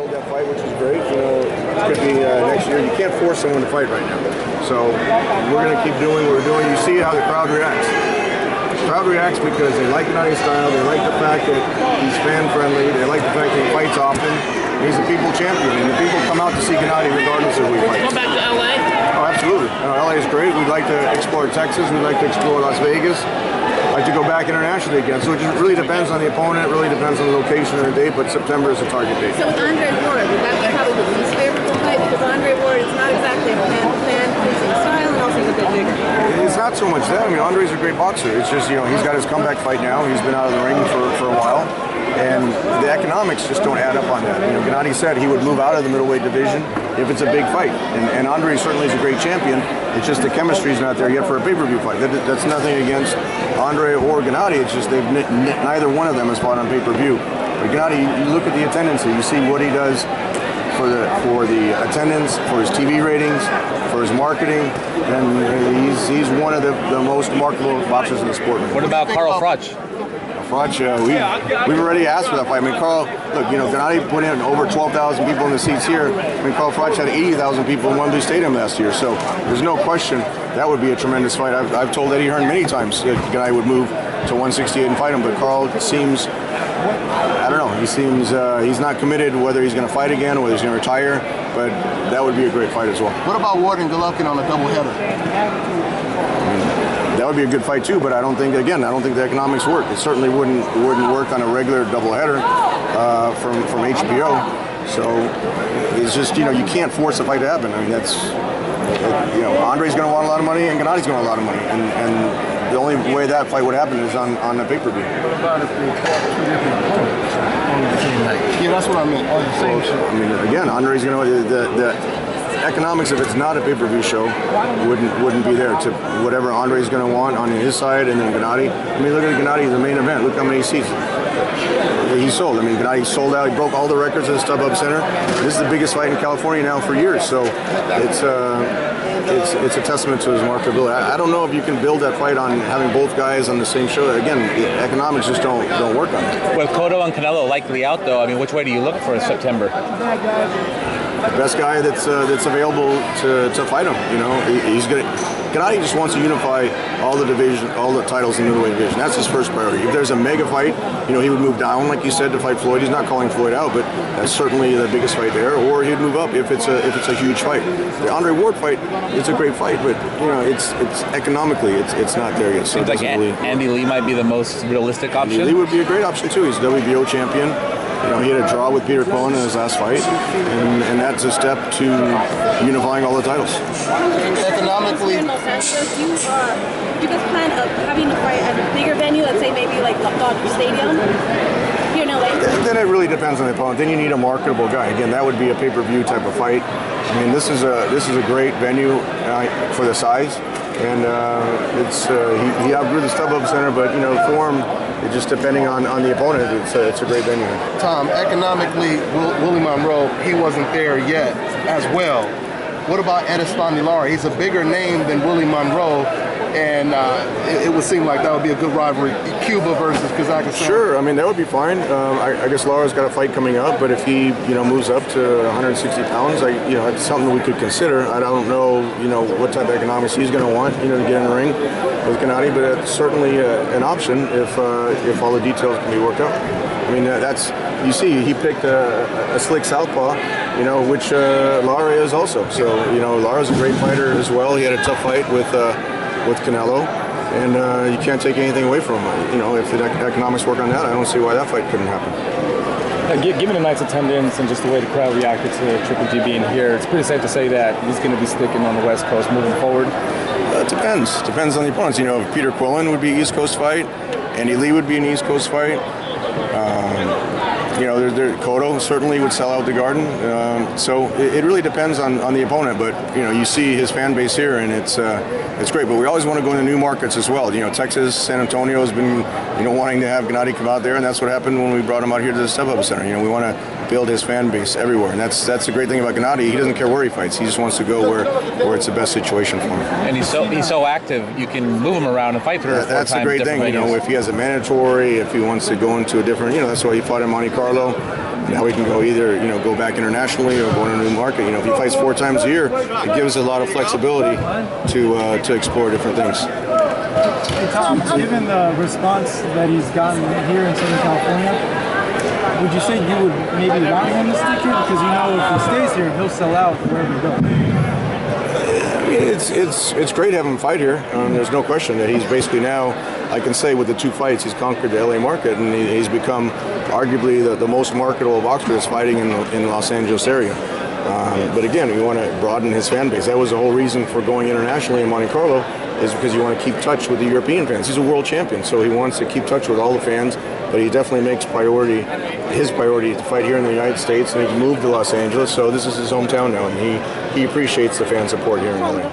build that fight, which is great. You know, it could be next year. You can't force someone to fight right now. So we're going to keep doing what we're doing. You see how the crowd reacts. The crowd reacts because they like Gennady's style. They like the fact that he's fan-friendly. They like the fact that he fights often. He's a people champion, and the people come out to see Gennady regardless of who he fights. Come back to LA? Oh, absolutely. LA is great. We'd like to explore Texas. We'd like to explore Las Vegas. I'd like to go back internationally again. So it just really depends on the opponent. It really depends on the location and the date, but September is the target date. So with Andre Ward, would that be probably the least favorable fight? Because Andre Ward is not exactly a fan-pleasing style, and also he's a bit bigger. It's not so much that. I mean, Andre's a great boxer. It's just, you know, he's got his comeback fight now. He's been out of the ring for a while. And the economics just don't add up on that. You know, Gennady said he would move out of the middleweight division if it's a big fight. And Andre certainly is a great champion. It's just the chemistry's not there yet for a pay-per-view fight. That's nothing against Andre or Gennady. It's just neither one of them has fought on pay-per-view. But Gennady, you look at the attendance, you see what he does for the attendance, for his TV ratings, for his marketing, and he's one of the most marketable boxers in the sport. What about Carl Froch? Froch, we've already asked for that fight. I mean, Carl, look, you know, Gennady put in over 12,000 people in the seats here. I mean, Carl Froch had 80,000 people in Wembley Stadium last year, so there's no question that would be a tremendous fight. I've told Eddie Hearn many times that Gennady would move to 168 and fight him, but Carl seems, I don't know, he seems he's not committed whether he's going to fight again or whether he's going to retire, but that would be a great fight as well. What about Ward and Golovkin on a doubleheader? That would be a good fight too, but I don't think the economics work. It certainly wouldn't work on a regular doubleheader from HBO. So it's just, you know, you can't force a fight to happen. I mean, you know, Andre's going to want a lot of money and Gennady's going to want a lot of money, and the only way that fight would happen is on the pay-per-view. What about if they fought two different opponents on the same night? Yeah, that's what I meant. On the same show. I mean, again, Andre's going to the economics, if it's not a pay-per-view show, wouldn't be there to whatever Andre's going to want on his side, and then Gennady. I mean, look at Gennady, the main event. Look how many seats he sold. I mean, Gennady sold out. He broke all the records at the StubHub Center. This is the biggest fight in California now for years. So it's a testament to his marketability. I don't know if you can build that fight on having both guys on the same show. Again, the economics just don't work on it. With Cotto and Canelo likely out, though, I mean, which way do you look for September? The best guy that's available to fight him. You know, he's good. Gennady just wants to unify all the titles in the middleweight division. That's his first priority. If there's a mega fight, you know, he would move down, like you said, to fight Floyd. He's not calling Floyd out, but that's certainly the biggest fight there. Or he'd move up if it's a huge fight. The Andre Ward fight, it's a great fight, but you know, it's economically it's not there yet. So seems like Andy Lee might be the most realistic option. Andy Lee would be a great option too. He's a WBO champion. You know, he had a draw with Peter Quillin in his last fight, and that's a step to unifying all the titles. Economically, do you guys plan of having a fight at a bigger venue, let's say maybe like Dodger Stadium? Here in LA? Then it really depends on the opponent. Then you need a marketable guy. Again, that would be a pay-per-view type of fight. I mean, this is a great venue for the size, and he outgrew the StubHub Center, but you know, form. It's just depending on the opponent, it's a great venue. Tom, economically, Willie Monroe, he wasn't there yet as well. What about Erislandy Lara? He's a bigger name than Willie Monroe, and it would seem like that would be a good rivalry. Cuba versus Kazakhstan. Sure, I mean that would be fine. I guess Lara's got a fight coming up, but if he moves up to 160 pounds, it's something we could consider. I don't know what type of economics he's going to want to get in the ring with Gennady, but it's certainly an option if all the details can be worked out. I mean you see he picked a slick southpaw, which Lara is also. So Lara's a great fighter as well. He had a tough fight with Canelo, and you can't take anything away from him. If the economics work on that, I don't see why that fight couldn't happen. Given tonight's attendance and just the way the crowd reacted to Triple G being here, it's pretty safe to say that he's going to be sticking on the West Coast moving forward. It depends on the opponents. If Peter Quillin would be East Coast fight, Andy Lee would be an East Coast fight. Cotto certainly would sell out the Garden. So it really depends on the opponent. But you see his fan base here, and it's great. But we always want to go into new markets as well. Texas, San Antonio has been wanting to have Gennady come out there, and that's what happened when we brought him out here to the StubHub Center. We want to build his fan base everywhere, and that's the great thing about Gennady. He doesn't care where he fights. He just wants to go where it's the best situation for him. And he's so active. You can move him around and fight for him. That's the great thing. If he has a mandatory, if he wants to go into a different, that's why he fought in Monte Carlo. now he can go either, go back internationally or go in a new market. If he fights 4 times a year, it gives a lot of flexibility to explore different things. Hey Tom, given the response that he's gotten here in Southern California, would you say you would maybe want him to stick here? Because if he stays here, he'll sell out wherever he goes. It's great having him fight here. There's no question that he's basically now, I can say with the 2 fights, he's conquered the LA market, and he's become arguably the most marketable boxer that's fighting in the Los Angeles area. But again, we want to broaden his fan base. That was the whole reason for going internationally in Monte Carlo, is because you want to keep touch with the European fans. He's a world champion, so he wants to keep touch with all the fans, but he definitely makes his priority to fight here in the United States, and he's moved to Los Angeles, so this is his hometown now, and he appreciates the fan support here in LA.